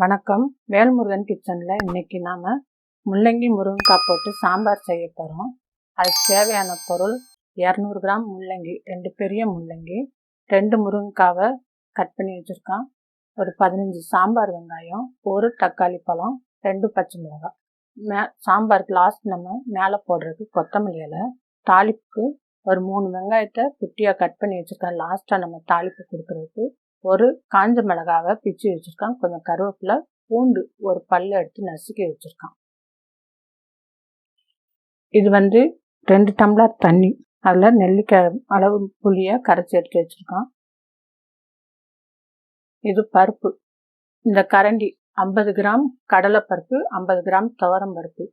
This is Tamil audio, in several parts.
வணக்கம். வேல்முருகன் கிச்சனில் இன்றைக்கி நாம் முள்ளங்கி முருங்கைக்காய் போட்டு சாம்பார் செய்ய போகிறோம். அதுக்கு தேவையான பொருள் 200 கிராம் முள்ளங்கி, 2 பெரிய முள்ளங்கி, 2 முருங்கைக்காவை கட் பண்ணி வச்சுருக்கோம், ஒரு 15 சாம்பார் வெங்காயம், ஒரு தக்காளி பழம், 2 பச்சை மிளகாய். சாம்பாருக்கு லாஸ்ட் நம்ம மேலே போடுறதுக்கு கொத்தமல்லி இலை, தாளிப்புக்கு ஒரு 3 வெங்காயத்தை குட்டியாக கட் பண்ணி வச்சுருக்கேன், லாஸ்ட்டாக நம்ம தாளிப்பு கொடுக்குறதுக்கு. ஒரு காஞ்ச மிளகாவை பிச்சு வச்சுருக்கான், கொஞ்சம் கருவேப்பிலை, பூண்டு ஒரு பல்லு எடுத்து நசுக்கி வச்சுருக்கான். இது 2 டம்ளர் தண்ணி, அதில் நெல்லிக்காய் அளவு புளியை கரைச்சி எடுத்து வச்சுருக்கான். இது பருப்பு, இந்த கரண்டி 50 கிராம் கடலைப்பருப்பு, 50 கிராம் துவரம் பருப்பு,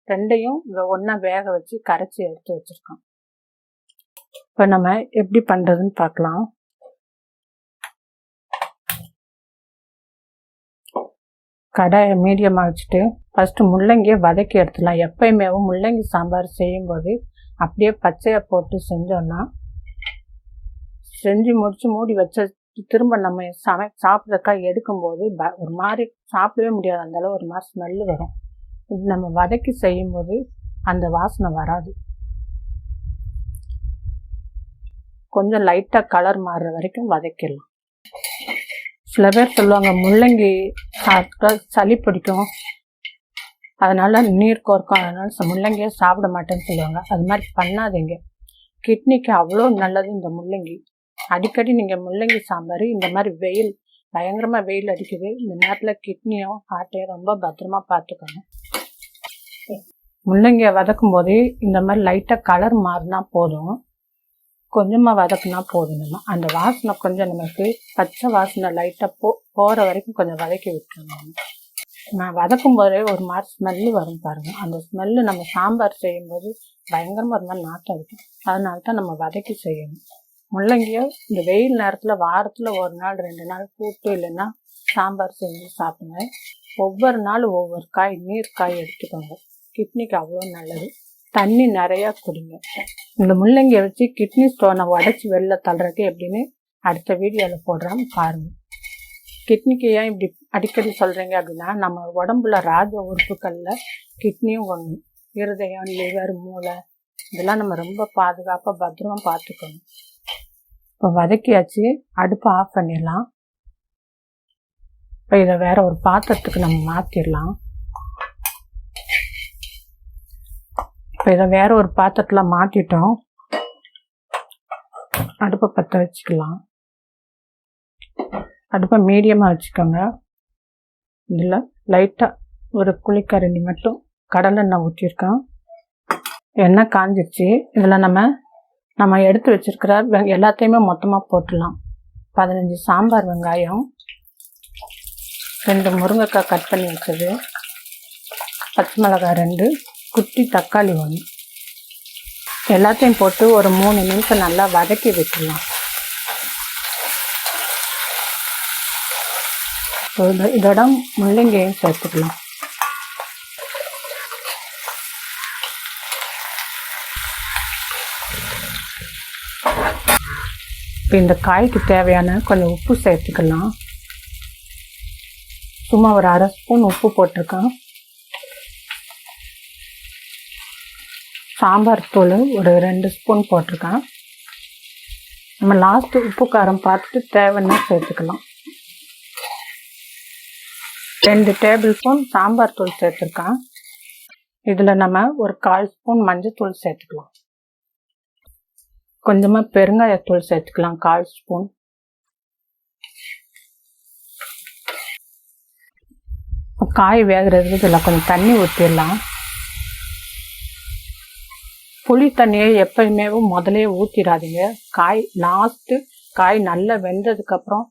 ரெண்டையும் ஒன்றா வேக வச்சு கரைச்சி எடுத்து வச்சுருக்கான். இப்போ நம்ம எப்படி பண்ணுறதுன்னு பார்க்கலாம். கடாயை மீடியமாக வச்சுட்டு ஃபஸ்ட்டு முள்ளங்கியை வதக்கி எடுத்துடலாம். எப்பயுமே முள்ளங்கி சாம்பார் செய்யும்போது அப்படியே பச்சையாக போட்டு செஞ்சோன்னா செஞ்சு முடித்து மூடி வச்ச திரும்ப நம்ம சாப்பிட்றக்கா எடுக்கும்போது ஒரு மாதிரி சாப்பிடவே முடியாது, அந்தளவு ஒரு மாதிரி ஸ்மெல்லு வரும். இது நம்ம வதக்கி செய்யும்போது அந்த வாசனை வராது. கொஞ்சம் லைட்டாக கலர் மாறுற வரைக்கும் வதக்கிடலாம். சில பேர் சொல்லுவாங்க முள்ளங்கி சாப்பிட்டா சளி பிடிக்கும், அதனால் நீர் கோர்க்கும், அதனால் முள்ளங்கியே சாப்பிட மாட்டேன்னு சொல்லுவாங்க. அது மாதிரி பண்ணாதீங்க. கிட்னிக்கு அவ்வளோ நல்லது இந்த முள்ளங்கி. அடிக்கடி நீங்கள் முள்ளங்கி சாம்பார், இந்த மாதிரி வெயில் பயங்கரமாக வெயில் அடிக்குது, இந்த நேரத்தில் கிட்னியும் ஹார்ட்டையும் ரொம்ப பத்திரமா பார்த்துக்கணும். முள்ளங்கியை வதக்கும் போது இந்த மாதிரி லைட்டாக கலர் மாறினா போதும், கொஞ்சமாக வதக்குனா போதும். நம்ம அந்த வாசனை கொஞ்சம் நமக்கு பச்சை வாசனை லைட்டாக போகிற வரைக்கும் கொஞ்சம் வதக்கி விட்டுருணும். நான் வதக்கும் போதே ஒரு மாதிரி ஸ்மெல்லு வரும் பாருங்கள், அந்த ஸ்மெல்லு நம்ம சாம்பார் செய்யும்போது பயங்கரமாக ஒரு மாதிரி நாட்டம் இருக்கும். அதனால தான் நம்ம வதக்கி செய்யணும். முள்ளங்கியை இந்த வெயில் நேரத்தில் வாரத்தில் ஒரு நாள் 2 நாள் கூட்டு இல்லைன்னா சாம்பார் செஞ்சு சாப்பிடுங்க. ஒவ்வொரு நாள் ஒவ்வொரு காய், நீர் காய் எடுத்துக்கோங்க, கிட்னிக்கு அவ்வளோ நல்லது. தண்ணி நிறையா குடிங்க. இந்த முள்ளங்கியை வச்சு கிட்னி ஸ்டோனை உடச்சி வெளில தள்ளுறதுக்கு எப்படின்னு அடுத்த வீடியோவில் போடுறோம் பாருங்கள். கிட்னிக்கு ஏன் இப்படி அடிக்கடி சொல்கிறீங்க அப்படின்னா, நம்ம உடம்புல ராஜ உறுப்புகளில் கிட்னியும் ஒன்று. இருதயம், லிவர், மூளை இதெல்லாம் நம்ம ரொம்ப பாதுகாப்பாக பத்திரமா பார்த்துக்கணும். இப்போ வதக்கியாச்சு, அடுப்பை ஆஃப் பண்ணிடலாம். இப்போ இதை வேற ஒரு பாத்திரத்துக்கு நம்ம மாற்றிடலாம். இப்போ இதை வேற ஒரு பாத்திரத்தில் மாற்றிட்டோம். அடுப்பை பற்ற வச்சுக்கலாம். அடுப்பை மீடியமாக வச்சுக்கோங்க. இதில் லைட்டாக ஒரு குழிக்கரண்டி மட்டும் கடலெண்ணெய் ஊற்றிருக்கோம். எண்ணெய் காஞ்சிடுச்சு. இதில் நம்ம எடுத்து வச்சுருக்கிற எல்லாத்தையுமே மொத்தமாக போட்டுடலாம். 15 சாம்பார் வெங்காயம், 2 முருங்கைக்காய் கட் பண்ணி வச்சது, பச்சை மிளகாய் 2, குட்டி தக்காளி 1, எல்லாத்தையும் போட்டு ஒரு 3 நிமிஷம் நல்லா வதக்கி விட்டுடலாம். இதோட முள்ளங்கியையும் சேர்த்துக்கலாம். இப்போ இந்த காய்க்கு தேவையான கொஞ்சம் உப்பு சேர்த்துக்கலாம். சும்மா ஒரு 1/2 ஸ்பூன் உப்பு போட்டிருக்கேன். சாம்பார் தூள் ஒரு 2 ஸ்பூன் போட்டிருக்கேன். நம்ம லாஸ்ட்டு உப்பு காரம் பார்த்துட்டு தேவைன்னா சேர்த்துக்கலாம். 2 டேபிள் ஸ்பூன் சாம்பார் தூள் சேர்த்துருக்கேன். இதில் நம்ம ஒரு 1/4 ஸ்பூன் மஞ்சள் சேர்த்துக்கலாம். கொஞ்சமாக பெருங்காயத்தூள் சேர்த்துக்கலாம், 1/4 ஸ்பூன். காய் வேகிறதுக்கு இதில் கொஞ்சம் தண்ணி ஊற்றிடலாம். புளி தண்ணியை எப்பயுமே முதலே ஊற்றிடாதீங்க. காய் நல்லா வெந்ததுக்கப்புறம்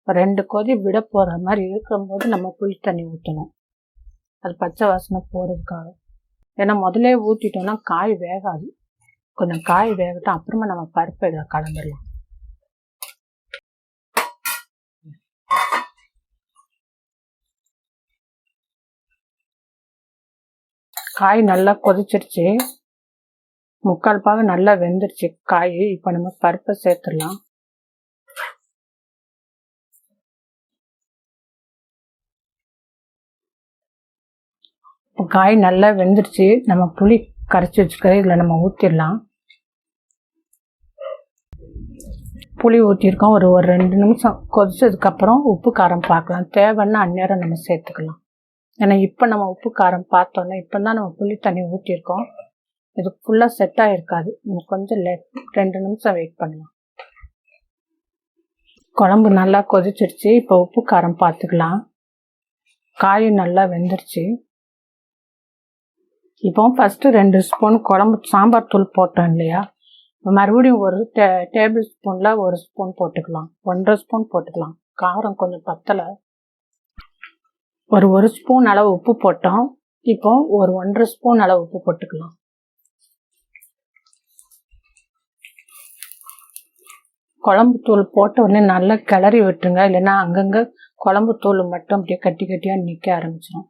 2 கொதி விட போகிற மாதிரி இருக்கும்போது நம்ம புளி தண்ணி ஊற்றணும், அது பச்சை வாசனை போகிறதுக்காக. ஏன்னா முதலே ஊற்றிட்டோம்னா காய் வேகாது. கொஞ்சம் காய் வேகட்டும், அப்புறமா நம்ம பருப்பை இதில் கலந்துடலாம். காய் நல்லா கொதிச்சிருச்சு, 3/4 பாகம் நல்லா வெந்துருச்சு காய். இப்போ நம்ம பருப்பை சேர்த்துடலாம். காய் நல்லா வெந்துருச்சு. நம்ம புளி கரைச்சி வச்சுக்கிற இதில் நம்ம ஊற்றிடலாம். புளி ஊற்றிருக்கோம். ஒரு 2 நிமிஷம் கொதிச்சதுக்கப்புறம் உப்பு காரம் பார்க்கலாம். தேவைன்னா அந்நேரம் நம்ம சேர்த்துக்கலாம். ஏன்னா இப்போ நம்ம உப்பு காரம் பார்த்தோன்னா இப்போ தான் நம்ம புளி தண்ணி ஊற்றிருக்கோம். இது ஃபுல்லாக செட் ஆகிருக்காது. நம்ம கொஞ்சம் 2 நிமிஷம் வெயிட் பண்ணலாம். குழம்பு நல்லா கொதிச்சிருச்சு. இப்போ உப்பு காரம் பார்த்துக்கலாம். காயும் நல்லா வெந்துருச்சு. இப்போ ஃபஸ்ட்டு 2 ஸ்பூன் குழம்பு சாம்பார் தூள் போட்டோம் இல்லையா, மறுபடியும் ஒரு டேபிள் ஸ்பூனில் 1 ஸ்பூன் போட்டுக்கலாம். 1.5 ஸ்பூன் போட்டுக்கலாம். காரம் கொஞ்சம் பத்தலை. ஒரு ஸ்பூன் அளவு உப்பு போட்டோம். இப்போ ஒரு 1.5 ஸ்பூன் அளவு உப்பு போட்டுக்கலாம். குழம்பு தூள் போட்ட உடனே நல்லா கிளறி விட்டுருங்க. இல்லைன்னா அங்கங்கே குழம்பு தூள் மட்டும் அப்படியே கட்டி கட்டியாக நிற்க ஆரம்பிச்சிடும்.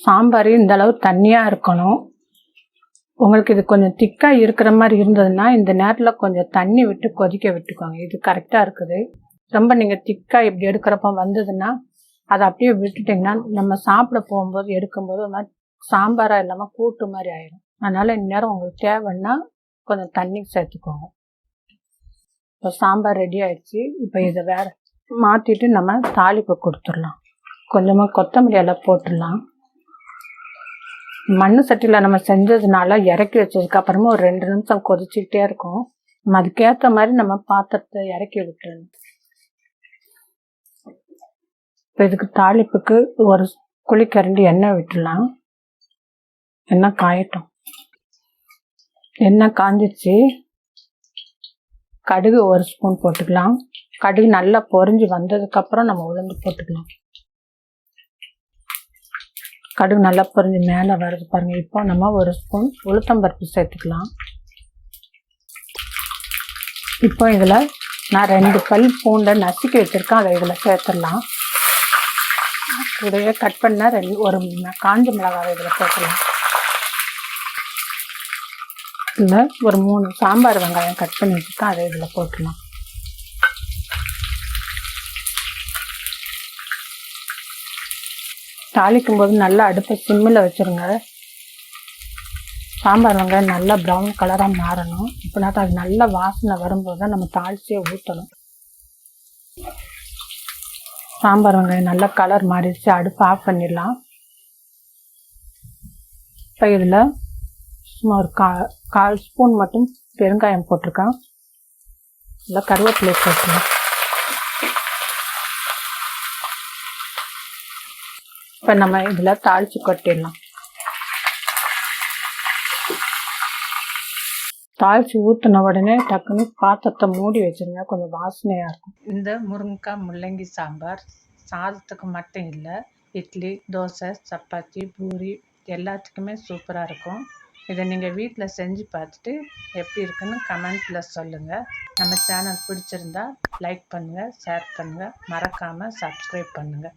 சாம்பார் இந்த அளவு தண்ணியாக இருக்கணும். உங்களுக்கு இது கொஞ்சம் திக்காக இருக்கிற மாதிரி இருந்ததுன்னா இந்த நேரத்தில் கொஞ்சம் தண்ணி விட்டு கொதிக்க விட்டுக்கோங்க. இது கரெக்டாக இருக்குது. ரொம்ப நீங்கள் திக்காக இப்படி எடுக்கிறப்ப வந்ததுன்னா அதை அப்படியே விட்டுட்டிங்கன்னா நம்ம சாப்பிட போகும்போது எடுக்கும்போது ஒரு மாதிரி சாம்பாராக இல்லாமல் கூட்டு மாதிரி ஆயிடும். அதனால் இந்நேரம் உங்களுக்கு தேவைன்னா கொஞ்சம் தண்ணி சேர்த்துக்கோங்க. இப்போ சாம்பார் ரெடி ஆயிடுச்சு. இப்போ இதை வேறு மாற்றிட்டு நம்ம தாளிப்பு கொடுத்துடலாம். கொஞ்சமாக கொத்தமல்லி எல்லாம் போட்டுடலாம். மண் சட்டியில் நம்ம செஞ்சதுனால இறக்கி வச்சதுக்கப்புறமா ஒரு 2 நிமிஷம் கொதிச்சுக்கிட்டே இருக்கும். நம்ம அதுக்கேற்ற மாதிரி நம்ம பாத்திரத்தை இறக்கி விட்டுறணும். இப்போ இதுக்கு தாளிப்புக்கு ஒரு குழிக்கரண்டி எண்ணெய் விட்டுடலாம். எண்ணெய் காயட்டும். எண்ணெய் காஞ்சிச்சு. கடுகு 1 ஸ்பூன் போட்டுக்கலாம். கடுகு நல்லா பொரிஞ்சு வந்ததுக்கப்புறம் நம்ம உளுந்து போட்டுக்கலாம். கடுகு நல்லா பொரிஞ்சு மேலே வருது பாருங்கள். இப்போ நம்ம 1 ஸ்பூன் உளுத்தம்பருப்பு சேர்த்துக்கலாம். இப்போ இதில் நான் 2 பல் பூண்டை நசுக்கி வச்சுருக்கேன். அதை இதில் சேர்த்துடலாம். இதையே கட் பண்ண ஒரு காஞ்ச மிளகாய் இதில் போட்டுடலாம். இதில் ஒரு 3 சாம்பார் வெங்காயம் கட் பண்ணி வச்சுருக்கேன். அதை இதில் போட்டுடலாம். தாளிக்கும் போது நல்லா அடுப்பை சிம்மில் வச்சுருங்க. சாம்பார் வெங்காயம் நல்லா ப்ரௌன் கலராக மாறணும். இப்போனா அது நல்ல வாசனை வரும்போது தான் நம்ம தாளிச்சே ஊற்றணும். சாம்பார் வெங்காயம் நல்லா கலர் மாறிடுச்சு. அடுப்பு ஆஃப் பண்ணிடலாம். இப்போ இதில் சும்மா ஒரு 1/4 ஸ்பூன் மட்டும் பெருங்காயம் போட்டிருக்கேன். இல்லை கருவேப்பிலை போட்டுக்கலாம். இப்போ நம்ம இதில் தாளித்து கொட்டிடலாம். தாளித்து ஊற்றின உடனே டக்குன்னு பாத்திரத்தை மூடி வச்சுருங்க. கொஞ்சம் வாசனையாக இருக்கும். இந்த முருங்கைக்காய் முள்ளங்கி சாம்பார் சாதத்துக்கு மட்டும் இல்லை, இட்லி, தோசை, சப்பாத்தி, பூரி எல்லாத்துக்குமே சூப்பராக இருக்கும். இதை நீங்கள் வீட்டில் செஞ்சு பார்த்துட்டு எப்படி இருக்குன்னு கமெண்ட்டில் சொல்லுங்கள். நம்ம சேனல் பிடிச்சிருந்தா லைக் பண்ணுங்கள், ஷேர் பண்ணுங்கள், மறக்காமல் சப்ஸ்கிரைப் பண்ணுங்கள்.